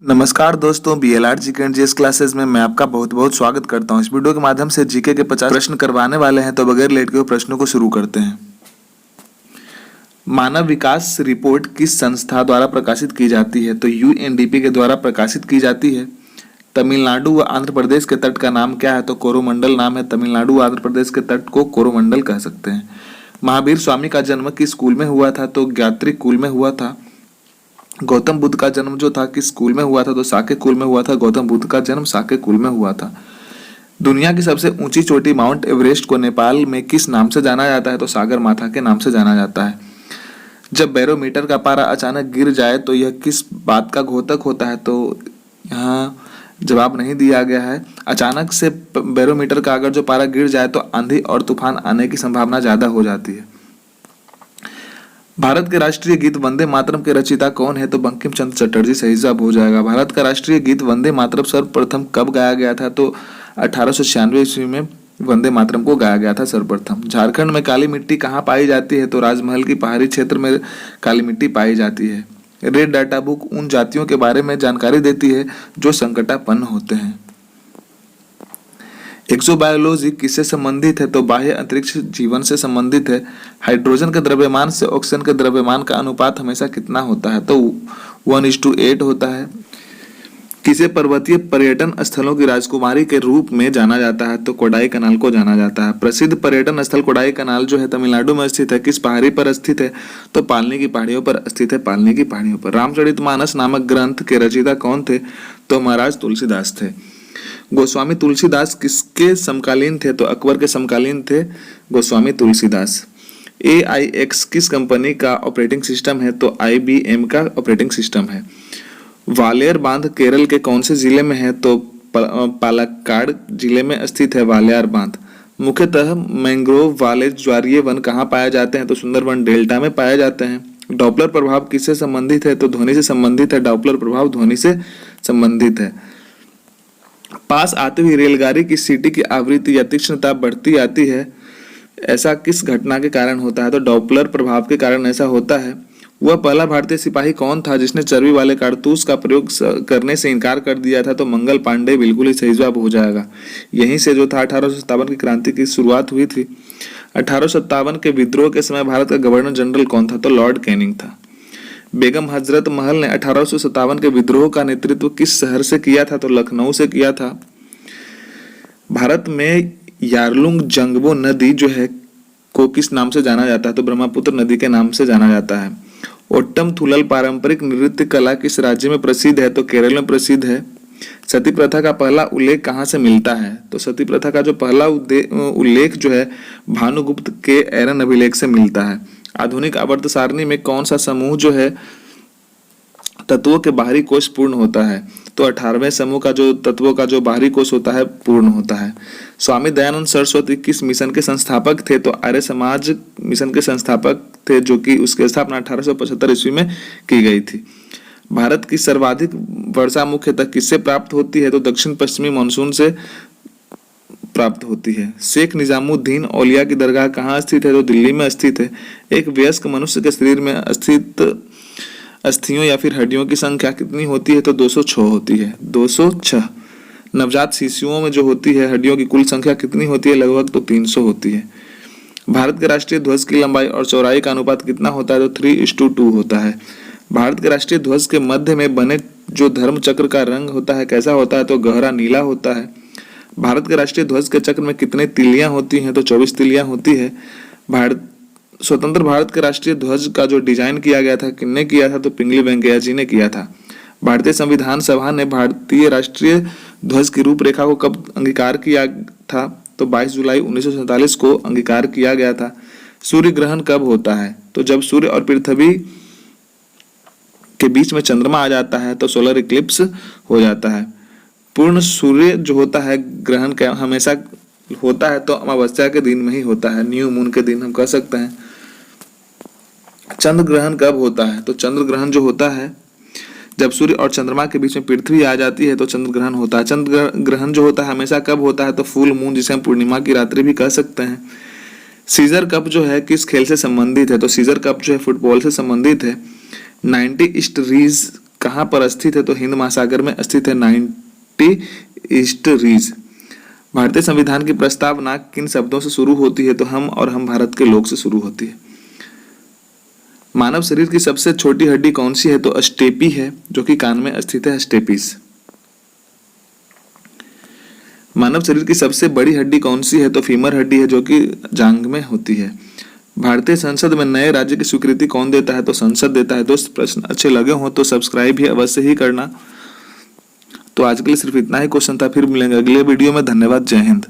नमस्कार दोस्तों, BLR GK and GS classes में मैं आपका बहुत बहुत स्वागत करता हूं। इस वीडियो के माध्यम से जीके के 50 प्रश्न करवाने वाले हैं, तो बगैर लेट के हुए प्रश्नों को शुरू करते हैं। मानव विकास रिपोर्ट किस संस्था द्वारा प्रकाशित की जाती है? तो UNDP के द्वारा प्रकाशित की जाती है। तमिलनाडु व आंध्र प्रदेश के तट का नाम क्या है? तो कोरोमंडल नाम है। तमिलनाडु व आंध्र प्रदेश के तट को कोरोमंडल कह सकते हैं। महावीर स्वामी का जन्म किस स्कूल में हुआ था? तो ज्ञात्री कुल में हुआ था। गौतम बुद्ध का जन्म जो था किस स्कूल में हुआ था? तो साके कुल में हुआ था। गौतम बुद्ध का जन्म साके कुल में हुआ था। दुनिया की सबसे ऊंची चोटी माउंट एवरेस्ट को नेपाल में किस नाम से जाना जाता है? तो सागर माथा के नाम से जाना जाता है। जब बैरोमीटर का पारा अचानक गिर जाए तो यह किस बात का घोतक होता है? तो यहाँ जवाब नहीं दिया गया है। अचानक से बैरोमीटर का अगर जो पारा गिर जाए तो आंधी और तूफान आने की संभावना ज्यादा हो जाती है। भारत के राष्ट्रीय गीत वंदे मातरम के रचयिता कौन है? तो बंकिम चंद्र चटर्जी सही जवाब हो जाएगा। भारत का राष्ट्रीय गीत वंदे मातरम सर्वप्रथम कब गाया गया था? तो 1896 ईस्वी में वंदे मातरम को गाया गया था सर्वप्रथम। झारखंड में काली मिट्टी कहाँ पाई जाती है? तो राजमहल की पहाड़ी क्षेत्र में काली मिट्टी पाई जाती है। रेड डाटा बुक उन जातियों के बारे में जानकारी देती है जो संकटापन्न होते हैं। एक्सोबायोलॉजी किससे संबंधित है? तो बाह्य अंतरिक्ष जीवन से संबंधित है। हाइड्रोजन के द्रव्यमान से ऑक्सीजन के द्रव्यमान का अनुपात हमेशा कितना होता है? तो 1:8 होता है। किसे पर्वतीय पर्यटन स्थलों की राजकुमारी के रूप में जाना जाता है? तो कोडाई कनाल को जाना जाता है। प्रसिद्ध पर्यटन स्थल कोडाई कनाल जो है तमिलनाडु में स्थित है। किस पहाड़ी पर स्थित है? तो पालनी की पहाड़ियों पर स्थित है। पालनी की पहाड़ियों पर। रामचरितमानस नामक ग्रंथ के रचयिता कौन थे? तो महाराज तुलसीदास थे। गोस्वामी तुलसीदास किसके समकालीन थे? तो अकबर के समकालीन थे गोस्वामी तुलसीदास। AIX किस कंपनी का ऑपरेटिंग सिस्टम है? तो IBM का ऑपरेटिंग सिस्टम है। वालियर बांध केरल के कौन से जिले में है? तो पालक्काड जिले में स्थित है वालियर बांध। मुख्यतः मैंग्रोव वाले ज्वारीय वन कहाँ पाए जाते हैं? तो सुंदरबन डेल्टा में पाए जाते हैं। डॉपलर प्रभाव किससे संबंधित है? तो ध्वनि से संबंधित है। डॉपलर प्रभाव ध्वनि से संबंधित है। पास आती हुई रेलगाड़ी की सीटी की आवृत्ति या तीक्ष्णता बढ़ती आती है, ऐसा किस घटना के कारण होता है? तो डॉपलर प्रभाव के कारण ऐसा होता है। वह पहला भारतीय सिपाही कौन था जिसने चर्बी वाले कारतूस का प्रयोग करने से इनकार कर दिया था? तो मंगल पांडे बिल्कुल ही सही जवाब हो जाएगा। यहीं से जो था 1857 की क्रांति की शुरुआत हुई थी। 1857 के विद्रोह के समय भारत का गवर्नर जनरल कौन था? तो लॉर्ड कैनिंग था। बेगम हजरत महल ने 1857 के विद्रोह का नेतृत्व किस शहर से किया था? तो लखनऊ से किया था। भारत में यारलुंग जंगबो नदी जो है को किस नाम से जाना जाता है? तो ब्रह्मपुत्र नदी के नाम से जाना जाता है। ओट्टम थुलल पारंपरिक नृत्य कला किस राज्य में प्रसिद्ध है? तो केरल में प्रसिद्ध है। सती प्रथा का पहला उल्लेख कहाँ से मिलता है? तो सती प्रथा का जो पहला उल्लेख जो है भानुगुप्त के एरन अभिलेख से मिलता है। आधुनिक आवर्त सारणी में कौन सा समूह जो है तत्वों के बाहरी कोश पूर्ण होता है? तो 18वें समूह का जो तत्वों का जो बाहरी कोश होता है पूर्ण होता है। स्वामी दयानंद सरस्वती किस मिशन के संस्थापक थे? तो आर्य समाज मिशन के संस्थापक थे, जो कि उसकी स्थापना 1875 ईस्वी में की गई थी। भारत की सर्वाधिक वर्षा मुख्यतः किससे प्राप्त होती है? तो दक्षिण पश्चिमी मानसून से प्राप्त होती है। शेख निजामुद्दीन औलिया की दरगाह कहाँ स्थित है? तो दिल्ली में स्थित है। एक वयस्क मनुष्य के शरीर में स्थित अस्थियों या फिर हड्डियों की संख्या कितनी होती है? तो 206 होती है। 206। नवजात शिशुओं में जो होती है हड्डियों की कुल संख्या कितनी होती है? लगभग तो 300 होती है। भारत के राष्ट्रीय ध्वज की लंबाई और चौड़ाई का अनुपात कितना होता है? तो 3:2 होता है। भारत के राष्ट्रीय ध्वज के मध्य में बने जो धर्म चक्र का रंग होता है कैसा होता है? तो गहरा नीला होता है। भारत के राष्ट्रीय ध्वज के चक्र में कितने तिलियां होती हैं? तो 24 तिलियां होती है। स्वतंत्र भारत के राष्ट्रीय ध्वज का जो डिजाइन किया गया था किसने किया था? तो पिंगली वेंकैया जी ने किया था। भारतीय संविधान सभा ने भारतीय राष्ट्रीय ध्वज की रूपरेखा को कब अंगीकार किया था? तो 22 जुलाई 1947 को अंगीकार किया गया था। सूर्य ग्रहण कब होता है? तो जब सूर्य और पृथ्वी के बीच में चंद्रमा आ जाता है तो सोलर इक्लिप्स हो जाता है। पूर्ण सूर्य जो होता है ग्रहण का हमेशा होता है तो अमावस्या के दिन में ही होता है, न्यू मून के दिन हम कह सकते हैं। चंद्र ग्रहण कब होता है? तो चंद्र ग्रहण जो होता है जब सूर्य और चंद्रमा के बीच में पृथ्वी आ जाती है तो चंद्र ग्रहण होता है। चंद्र ग्रहण जो होता है हमेशा कब होता है? तो फुल मून, जिसे हम पूर्णिमा की रात्रि भी कह सकते हैं। सीजर कप जो है किस खेल से संबंधित है? तो सीजर कप जो है फुटबॉल से संबंधित है। 90 ईस्ट रीज कहाँ पर स्थित है? तो हिंद महासागर में स्थित है, 90 ईस्ट रीज। भारतीय संविधान की प्रस्तावना किन शब्दों से शुरू होती है? तो हम और हम भारत के लोग से शुरू होती है। मानव शरीर की सबसे छोटी हड्डी कौन सी है? तो स्टेपी है, जो कि कान में स्थित है, स्टेपिस। मानव शरीर की सबसे बड़ी हड्डी कौन सी है? तो फीमर हड्डी है, जो कि जांघ में होती है। भारतीय संसद में नए राज्य की स्वीकृति कौन देता है? तो संसद देता है। दोस्त, प्रश्न अच्छे लगे हो तो सब्सक्राइब भी अवश्य ही करना। तो आज के लिए सिर्फ इतना ही क्वेश्चन था, फिर मिलेंगे अगले वीडियो में। धन्यवाद, जय हिंद।